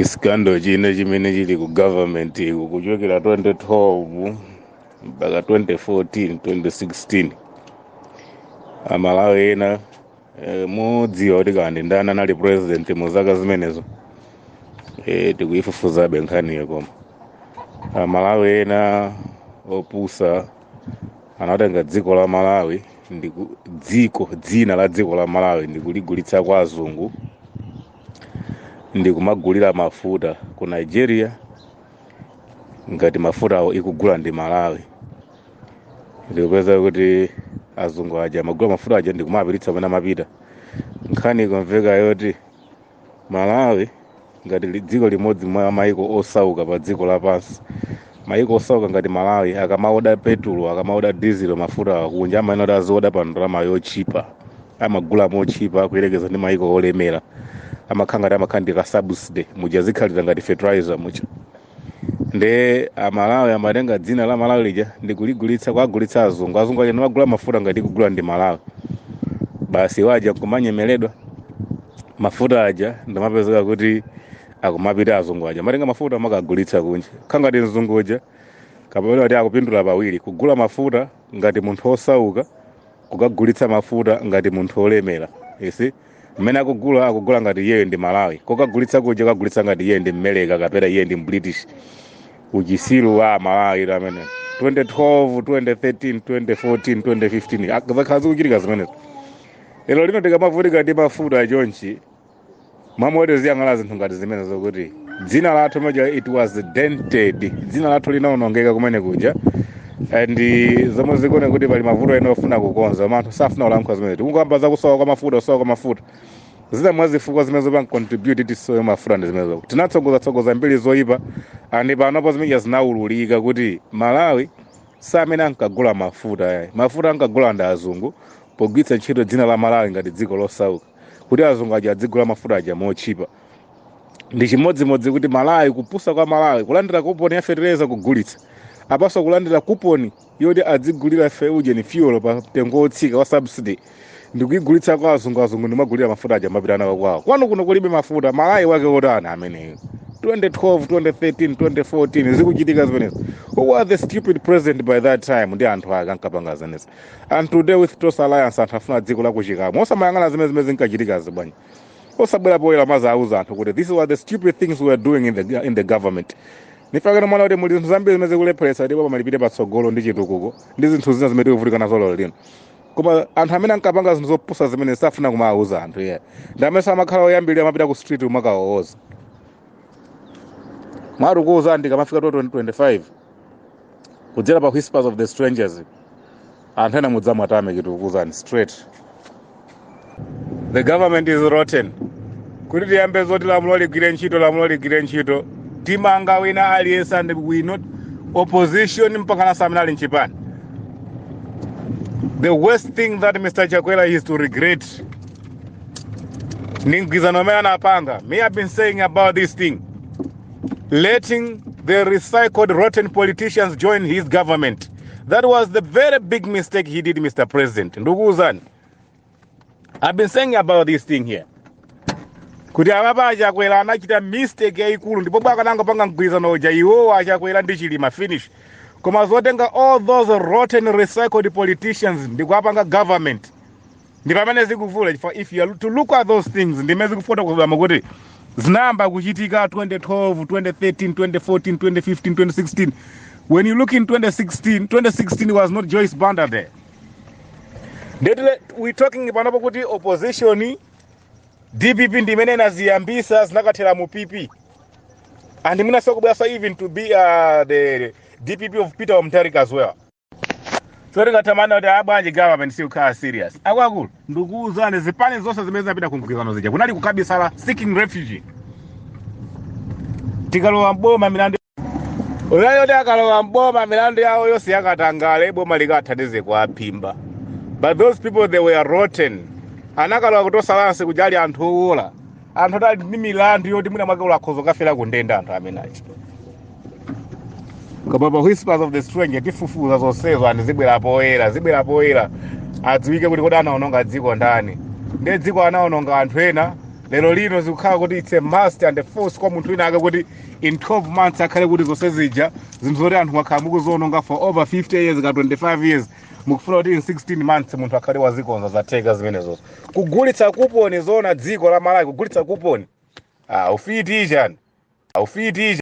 Iskando chine chimene chili ku government iku kuchokera 2012 mpaka 2014 2016 amalawi ena mudziwa kuti kandi ndani anali president mu zaka zimenezo tikuifufuzabe nkhaniyo koma amalawi ena opusa anatenga dziko la Malawi dzina la dziko la Malawi ndikuligulitsa kwa azungu ndikumagulira mafuta ku Nigeria ngati mafuta awo ikugula ndi Malawi. Ndikupeza kuti azungu aja magula mafuta aja ndikumapiritsa pamene amapita. Nkhani ikumveka yoti Malawi ngati dziko limodzi mwa maiko osauka pa dziko lapansi. Maiko osauka ngati Malawi akamaoda petulo akamaoda diesel mafuta kunja amayenera azoda pa ndalama yochipa, amagula mochipa kuyerekeza ndi maiko olemera. Amakhanga amakhandika subsidy muja zikhalira ngati fertilizer mucha. Nde amalawi amatenga dzina la Malawi lija ndikuligulitsa kwagulitsa azungu aja amagula mafuta ngati kugula ndi Malawi. Basi waja kumanyemeledwa mafuta aja ndamapezeka kuti akumapita azungu aja matenga mafuta makagulitsa kunja. Khangati mzungu uja kapena kuti akupindula pawiri kugula mafuta ngati munthu osauka kukagulitsa mafuta ngati munthu olemera. Isi mmene akugula ngati iye ndi Malawi kokagulitsa kuja kagulitsa ngati iye ndi Mmeleka kapena iye ndi British. Uchisilu wa Malawi amene 2012 2013 2014 2015 akazakhazi kuchitika zimenezo. Lero lino tikamavutika ndi mafuta chonchi mamode ziyang'ala zinthu ngati zimenezo kuti dzina lathu moja it was dented, dzina lathu linaonongeka kumene kuja and zomwe zikuone kuti pali mavuto ena ofuna kukonza manthu safuna kulankhula zimene tikungamba zakusowa kwa mafuta zina mwazifukwa zimene zopa contribute tisowe mafuta ndi zimenezo tinatsogoza mbiri zoyipa and panopo zimene zinaululika kuti Malawi samene ankagula mafuta ankagula ndi azungu pogwiritsa ntchito dzina la Malawi ngati dziko losauka kuti azungu aja adzigula mafuta aja mochipa. Ndi chimodzimodzi kuti Malawi kupusa kwa Malawi kulandira kuponi ya fertilizer kugulitsa apaso kulandira kuponi yoti adzigulira fuel pa mtengo otsika wa subsidy ndikuigulitsa kwa azungu ndimagulira mafuta aja mapitana kwawo. Kwanu kuno kulibe mafuta Malawi wake otani ameneyo 2012 2013 2014 zikuchitika zimenezo. Who was the stupid president by that time? Ndi anthu ake ankapanga zanezi. And today with Tosa Alliance anthu afuna dziko la kuchikamo osamayang'ana zimene zinkachitika zibwanyi osabwera poyera mazauza anthu kuti this was the stupid things we were doing in the government. Nifakana mwana kuti muli zinthu zambiri zimene zikulepheretsa ndipo pamalipite patsogolo ndi chitukuko ndi zinthu zina zimene tikuvutika nazo lero lino. Koma anthu amene ankapanga zinthu zopusa zimene safuna kumauza anthu ndi amene samakhala oyambirira amapita ku street umakawowoza. Mwari kuuza ndikamafika 2025 kudzera pa Whispers of the Strangers anthu ena mudzamu atame chitukuuzani straight. The government is rotten. Kuti tiyambe zoti lamulo ligwire ntchito timanga wina aliyense and we not opposition mpaka samina ali nchipani. The worst thing that Mr. Chakwera is to regret ningizano mena napanga. Me have been saying about this thing, letting the recycled rotten politicians join his government. That was the very big mistake he did, Mr. President. Nduguzani, I've been saying about this thing here. Kuti ababa Achakwera anachita mistake yaikulu ndipo bwaka nanga panga mgwizano uja iwo Achakwera ndi chilima finish. Koma zotenga all those rotten recycled politicians ndikuapanga government. Ndi pamene zikuvula if you are to look at those things ndimezi kufuta kuzama kuti zinamba kuchitika 2012, 2013, 2014, 2015, 2016. When you look in 2016 was not Joyce Banda there. We're talking about kuti opposition DPP ndimene naziyambisa zinakathera mu PP. And mina sokubasa even to be the DPP of Peter Mutharika as well. So tingatamana kuti abanje government si ukhala serious. Akwakulu ndikuuzane zipani zonse zimene zinapita kumgwizano zija kunali kukabisala seeking refugee. Tikalowa mboma milandu Ulayote akalowa mboma milandu yawo yose yakatangale boma likathandize kuaphimba. But those people they were rotten. Anakalowa kutosa lanse kujali anthu owola. Anthu tali ndi milandu yoti mwina mwake ulakhozo kafera kundenda anthu amenachi. Koma pa Whispers of the Stranger tifufuza zonsezo anthu zibwera poyera adziwike kuti kodi anaononga dziko ndani. Ndi dziko anaononga anthu ena lero lino zikukhala kuti it's a must and a force kwa munthu wina ake kuti in 12 months akhale kuti zonse zija zinthu zoti anthu akhala mukuziononga for over 50 years ka 25 years mukufuna kuti in 16 months munthu akhale wazikonza zatheka zimenezozo. Kugulitsa kuponi zona dziko la Malawi kugulitsa kuponi aufiti chani aufiti